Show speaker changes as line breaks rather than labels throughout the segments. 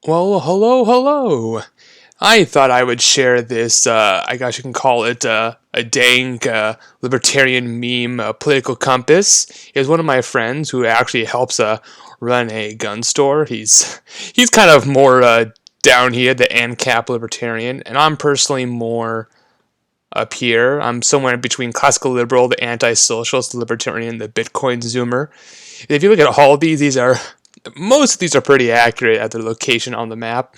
Well, hello, hello. I thought I would share this, I guess you can call it a dank libertarian meme political compass. Is one of my friends who actually helps run a gun store. He's kind of more down here, the ANCAP libertarian, and I'm personally more up here. I'm somewhere between classical liberal, the anti-socialist, the libertarian, the Bitcoin zoomer. If you look at all of these are most of these are pretty accurate at their location on the map.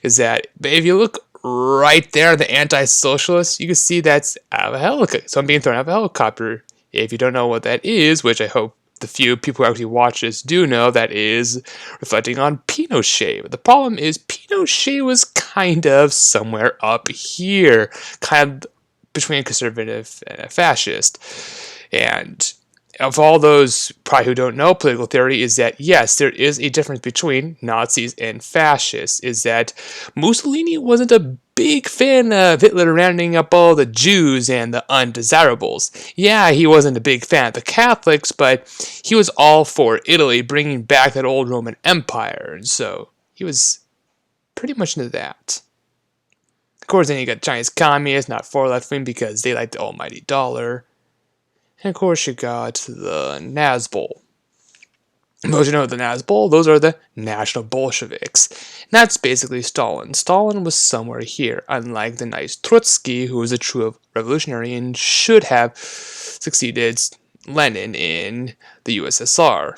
Is that if you look right there, the anti-socialist, you can see that's out of a helicopter. So I'm being thrown out of a helicopter. If you don't know what that is, which I hope the few people who actually watch this do know, that is reflecting on Pinochet. But the problem is Pinochet was kind of somewhere up here, kind of between a conservative and a fascist. And of all those probably who don't know political theory is that yes, there is a difference between Nazis and fascists. Is that Mussolini wasn't a big fan of Hitler rounding up all the Jews and the undesirables. Yeah, he wasn't a big fan of the Catholics, but he was all for Italy bringing back that old Roman Empire, and so he was pretty much into that. Of course, then you got Chinese communists, not for left wing because they like the almighty dollar. And of course, you got the Nazbol. Those who know the Nazbol, those are the National Bolsheviks. And that's basically Stalin. Stalin was somewhere here, unlike the nice Trotsky, who was a true revolutionary and should have succeeded Lenin in the USSR.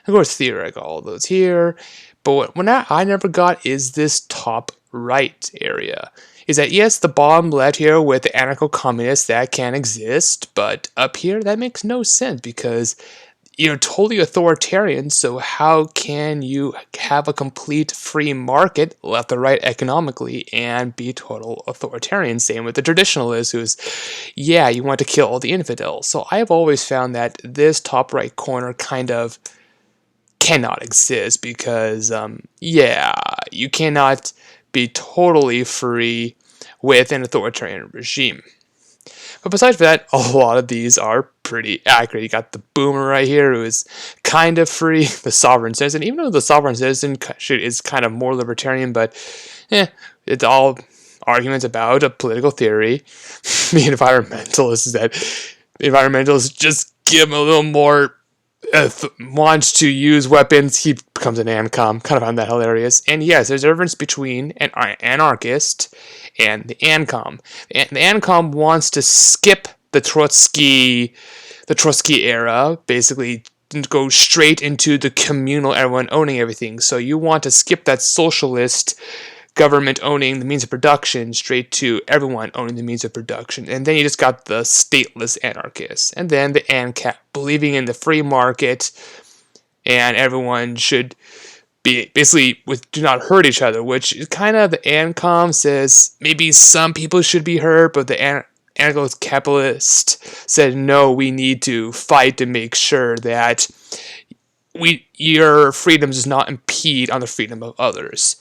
Of course, theoretic, all those here. But what I never got is this top right area. Is that yes, the bottom left here with the anarcho-communists, that can exist, but up here that makes no sense because you're totally authoritarian, so how can you have a complete free market, left or right economically, and be total authoritarian? Same with the traditionalists, who's, yeah, you want to kill all the infidels. So I've always found that this top right corner kind of cannot exist because, yeah, you cannot be totally free with an authoritarian regime. But besides that, a lot of these are pretty accurate. You got the boomer right here who is kind of free, the sovereign citizen, even though the sovereign citizen is kind of more libertarian, but it's all arguments about a political theory. The environmentalists is that the environmentalists just give him a little more wants to use weapons, he becomes an ANCOM. Kind of find that hilarious. And yes, there's a difference between an anarchist and the ANCOM. The ANCOM wants to skip the Trotsky era, basically go straight into the communal, everyone owning everything. So you want to skip that socialist government owning the means of production straight to everyone owning the means of production. And then you just got the stateless anarchists. And then the ANCAP, believing in the free market and everyone should be basically do not hurt each other, which is kind of the ANCOM says maybe some people should be hurt, but the anarcho-capitalist said no, we need to fight to make sure that your freedom does not impede on the freedom of others.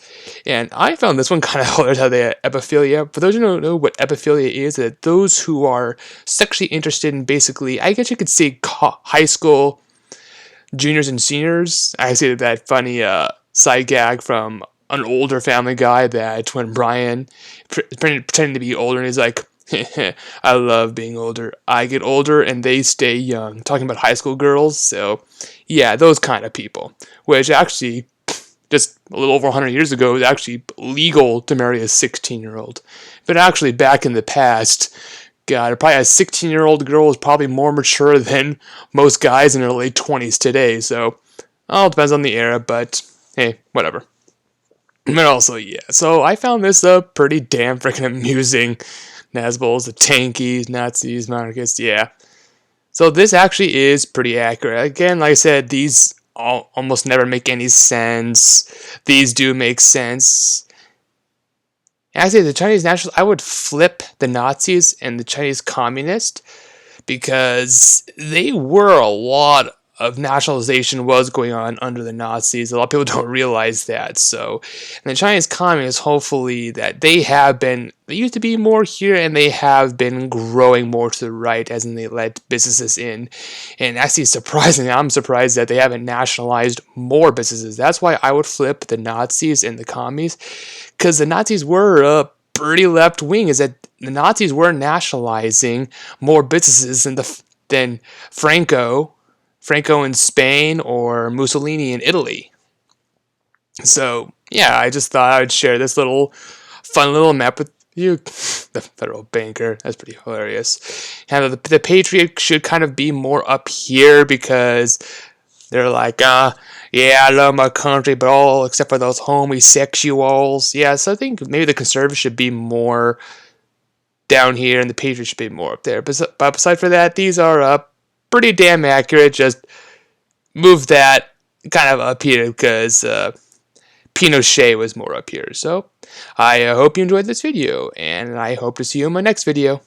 And I found this one kind of hilarious how they epiphilia. For those who don't know what epiphilia is, that those who are sexually interested in basically, I guess you could say high school juniors and seniors. I see that funny side gag from an older Family Guy that when Brian pretending to be older and he's like, I love being older. I get older and they stay young. Talking about high school girls. So, yeah, those kind of people. Which actually, just a little over 100 years ago, was actually legal to marry a 16-year-old. But actually, back in the past, God, probably a 16-year-old girl was probably more mature than most guys in their late 20s today. So, all depends on the era, but hey, whatever. But also, yeah. So, I found this pretty damn freaking amusing. Nazbols, the tankies, Nazis, monarchists, yeah. So this actually is pretty accurate. Again, like I said, these almost never make any sense. These do make sense. Actually, the Chinese nationalists, I would flip the Nazis and the Chinese communists because they were a lot of nationalization was going on under the Nazis. A lot of people don't realize that. So, and the Chinese communists, hopefully, that they used to be more here, and they have been growing more to the right as in they let businesses in. And actually, surprisingly, I'm surprised that they haven't nationalized more businesses. That's why I would flip the Nazis and the commies, because the Nazis were pretty left wing. Is that the Nazis were nationalizing more businesses than Franco in Spain or Mussolini in Italy. So, yeah, I just thought I would share this fun little map with you. The federal banker, that's pretty hilarious. And the Patriot should kind of be more up here because they're like, yeah, I love my country, but all except for those homosexuals. Yeah, so I think maybe the Conservatives should be more down here and the Patriots should be more up there. But aside from that, these are pretty damn accurate. Just move that kind of up here because Pinochet was more up here. So I hope you enjoyed this video, and I hope to see you in my next video.